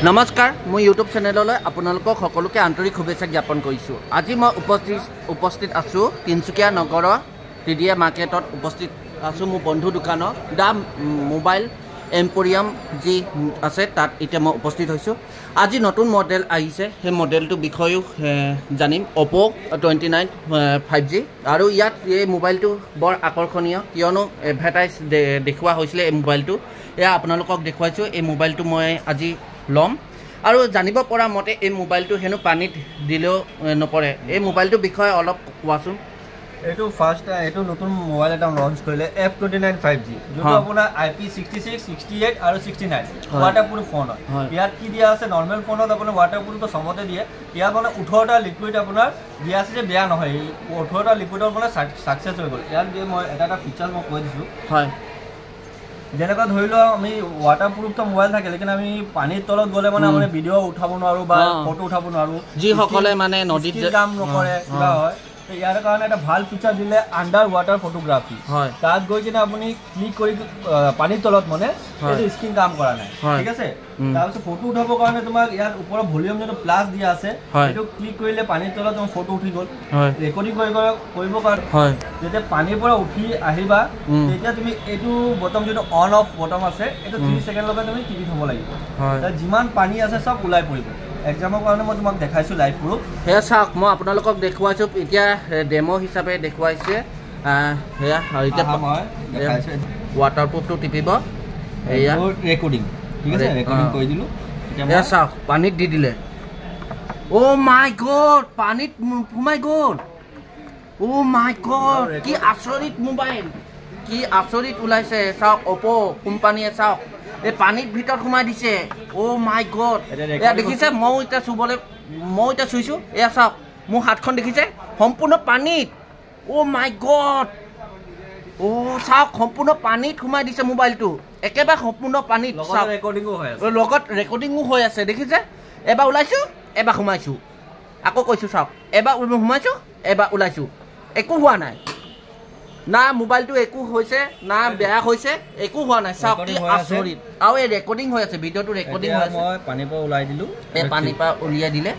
নমস্কাৰ মই ইউটিউব চেনেললৈ আপোনালোকক সকলোকে আন্তৰিক শুভেচ্ছা জ্ঞাপন কৰিছোঁ। আজি মই উপস্থিত আছোঁ তিনিচুকীয়া নগৰৰ টিডিএ মাৰ্কেটত উপস্থিত আছোঁ মোৰ বন্ধু দোকানৰ দা মোবাইল এম্পৰিয়াম যি আছে তাত এতিয়া মই উপস্থিত হৈছোঁ। আজি নতুন মডেল আহিছে, সেই মডেলটোৰ বিষয়েও জানিম। অ'প' 29 5G আৰু ইয়াত এই মোবাইলটো বৰ আকৰ্ষণীয়, কিয়নো এডভাৰটাইজ দেখুওৱা হৈছিলে এই মোবাইলটো। এয়া আপোনালোকক দেখুৱাইছোঁ। এই মোবাইলটো মই আজি ল'ম আৰু জানিব পৰা মতে এই মোবাইলটো হেনো পানীত দিলেও নপৰে। এই মোবাইলটোৰ বিষয়ে অলপ কোৱাচোন। এইটো এইটো নতুন মোবাইল এটা লঞ্চ কৰিলে F29 5G, যোনটো আপোনাৰ IP66, 68 আৰু 69 ৱাটাৰপ্ৰুফ ফোন হয়। ইয়াত কি দিয়া আছে, নৰ্মেল ফোনত আপোনাৰ ৱাটাৰপ্ৰুফটো চমতে দিয়ে। ইয়াত মানে 18টা লিকুইড আপোনাৰ দিয়া আছে যে বেয়া নহয়। এই 18টা লিকুইডৰ মানে ছাকচেছ হৈ গ'ল। ইয়াত যে মই এটা ফিচাৰ মই কৈ দিছোঁ, হয় যেনেকুৱা ধৰি লওক আমি ৱাটাৰপ্ৰুফটো মোবাইল থাকে, লেকিন আমি পানীৰ তলত গ'লে মানে আমি ভিডিঅ' উঠাব নোৱাৰোঁ বা ফটো উঠাব নোৱাৰোঁ, যিসকলে মানে নদীত কাম নকৰে কিবা হয়। ইয়াৰ কাৰণে এটা ভাল ফিচাৰ দিলে আণ্ডাৰ ৱাটাৰ ফটোগ্ৰাফী। তাত গৈ কিনে আপুনি ক্লিক কৰি পানীৰ তলত মানে এইটো স্ক্ৰীন কাম কৰা নাই, ঠিক আছে। তাৰপিছত ফটো উঠাবৰ কাৰণে তোমাক ইয়াত ওপৰত ভলিউম যোনটো প্লাছ দিয়া আছে, সেইটো ক্লিক কৰিলে পানীৰ তলত তোমাৰ ফটো উঠি গ'ল। ৰেকৰ্ডিং কৰিব কাৰণে যেতিয়া পানীৰ পৰা উঠি আহিবা তেতিয়া তুমি এইটো বটম যোনটো অন অফ বটম আছে, এইটো 3 ছেকেণ্ডলৈকে তুমি টিপি থ'ব লাগিব। যিমান পানী আছে চব ওলাই পৰিব। এক্সামৰ কাৰণে মই তোমাক দেখাইছোঁ লাইভ প্ৰুফ। সেয়া চাওক, মই আপোনালোকক দেখুৱাইছোঁ। এতিয়া ডেমো হিচাপে দেখুৱাইছে। সেয়া এতিয়া মই দেখাইছোঁ ৱাটাৰপ্ৰুফটো টিপিব। এয়া ৰেকৰ্ডিং, ঠিক আছে, ৰেকৰ্ডিং কৰি দিলোঁ। এয়া চাওক, পানীত দি দিলে। অ' মাই গড, পানীত সোমাই গ'ল। অ' মাই গড, কি আচৰিত মোবাইল, কি আচৰিত ওলাইছে। চাওক, অ'প' কোম্পানীয়ে চাওক এই পানীৰ ভিতৰত সোমাই দিছে। অ' মাই গড, এয়া দেখিছে। মই এতিয়া চুইছোঁ, এয়া চাওক মোৰ হাতখন দেখিছে, সম্পূৰ্ণ পানীত। অ' মাই গড, অ' চাওক সম্পূৰ্ণ পানীত সোমাই দিছে মোবাইলটো, একেবাৰে সম্পূৰ্ণ পানীত। লগত ৰেকৰ্ডিঙো হৈ আছে, দেখিছে। এবাৰ ওলাইছোঁ, এবাৰ সোমাইছোঁ, আকৌ কৈছোঁ চাওক, এবাৰ সোমাইছোঁ, এবাৰ ওলাইছোঁ, একো হোৱা নাই। না মোবাইলটো একো হৈছে, না বেয়া হৈছে, একো হোৱা নাই। চাওক কি আচৰিত। আৰু এই ৰেকৰ্ডিং হৈ আছে, ভিডিঅ'টো ৰেকৰ্ডিং হৈ আছে। মই পানীৰ পৰা ওলাই দিলোঁ, এই পানীৰ পৰা উলিয়াই দিলে।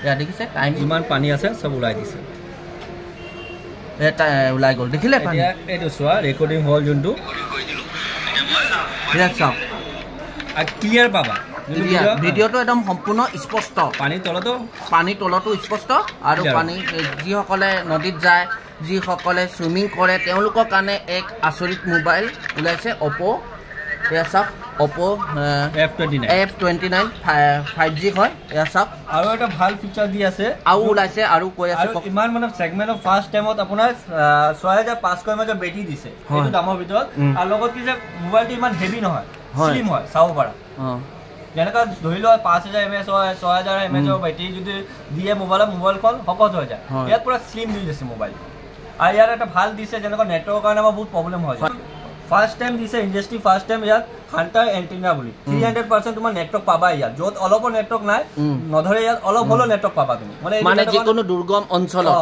এয়া দেখিছে, টাইম যিমান পানী আছে চব ওলাই দিছে, ওলাই গ'ল, দেখিলে। এইটো চোৱা, ৰেকৰ্ডিং হ'ল যোনটো, চাওক ক্লিয়াৰ পাবা। ভিডিঅ'টো একদম সম্পূৰ্ণ স্পষ্ট। পানীৰ তলতো স্পষ্ট। আৰু পানী যিসকলে নদীত যায়, যিসকলে চুইমিং কৰে, তেওঁলোকৰ কাৰণে এক আচৰিত মোবাইল ওলাইছে অ'প'। এয়া চাওক, অ'প' F29 5G হয়। এয়া চাওক, আৰু এটা ভাল ফিচাৰ দি আছে, আৰু ওলাইছে, আৰু কৈ আছে ইমান মানে ছেগমেণ্টৰ ফাৰ্ষ্ট টাইমত আপোনাৰ 6500 mAh বেটাৰী দিছে সেইটো দামৰ ভিতৰত। আৰু লগত কি যে মোবাইলটো ইমান হেভি নহয়, স্লিম হয়, চাব পাৰা। যেনেকুৱা ধৰি লোৱা 5000 mAh হয়, 6000 mAh বেটাৰী যদি দিয়ে মোবাইলখন শকত হৈ যায়। ইয়াত পুৰা স্লিম দি দিছে মোবাইল। আৰু ইয়াত এটা ভাল দিছে, যেনেকুৱা নেটৱৰ্কৰ কাৰণে আমাৰ বহুত প্ৰব্লেম হয়। ফাৰ্ষ্ট টাইম দিছে ইণ্ডাষ্ট্ৰি, ফাৰ্ষ্ট টাইম ইয়াত হাণ্টাৰ এণ্টিনা বুলি 300% তোমাৰ নেটৱৰ্ক পাবা। ইয়াত য'ত অলপো নেটৱৰ্ক নাই নধৰে, ইয়াত অলপ হ'লেও নেটৱৰ্ক পাবা তুমি। মানে যিকোনো দুৰ্গম অঞ্চলত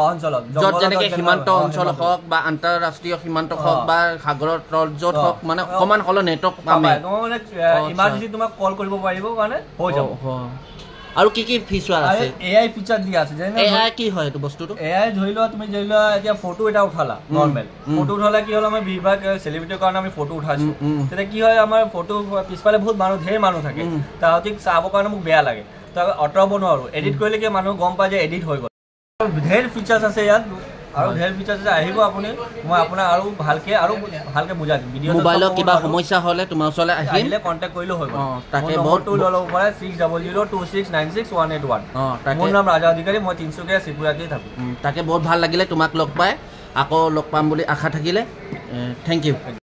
য'ত যেনেকৈ সীমান্ত অঞ্চল হওক বা আন্তঃৰাষ্ট্ৰীয় সীমান্ত হওক বা সাগৰৰ তল য'ত হওক, মানে অকণমান হ'লেও নেটৱৰ্ক পাবা। মানে ইমাৰ্জেঞ্চি তোমাক কল কৰিব পাৰিব কাৰণে হৈ যাব। আৰু কি কি ফিচাৰ আছে? AI ফিচাৰ দিয়া আছে। AI কি হয় এইটো বস্তুটো? AI ধৰি লোৱা, তুমি ধৰি লোৱা এতিয়া ফটো এটা উঠালা, নৰ্মেল ফটো উঠালে কি হ'ল, আমাৰ বেছিভাগ চেলিব্ৰিটিৰ কাৰণে আমি ফটো উঠাইছোঁ। তেতিয়া কি হয়, আমাৰ ফটো পিছফালে বহুত ধেৰ মানুহ থাকে, তাহাঁতি চাবৰ কাৰণে মোক বেয়া লাগে, তাৰ আঁতৰাব নোৱাৰোঁ। এডিট কৰিলে কি মানুহ গম পায় যে এডিট হৈ গ'ল। ধেৰ ফিচাৰ্ছ আছে ইয়াত, আৰু ধেৰ ফিচাৰ্ছ আছে। আহিব আপুনি, মই আপোনাক আৰু ভালকৈ বুজাই দিম। ভিডিঅ' মোবাইলৰ কিবা সমস্যা হ'লে তোমাৰ ওচৰলৈ আহিলে কণ্টেক্ট কৰিলেও হৈ গ'ল। তাকে নম্বৰটো লৈ ল'ব পাৰে 6002696181। মোৰ নাম ৰাজা অধিকাৰী, মই তিনিচুকীয়া চিপুৰাতে থাকোঁ। তাকে বহুত ভাল লাগিলে তোমাক লগ পাই, আকৌ লগ পাম বুলি আশা থাকিলে। Thank U.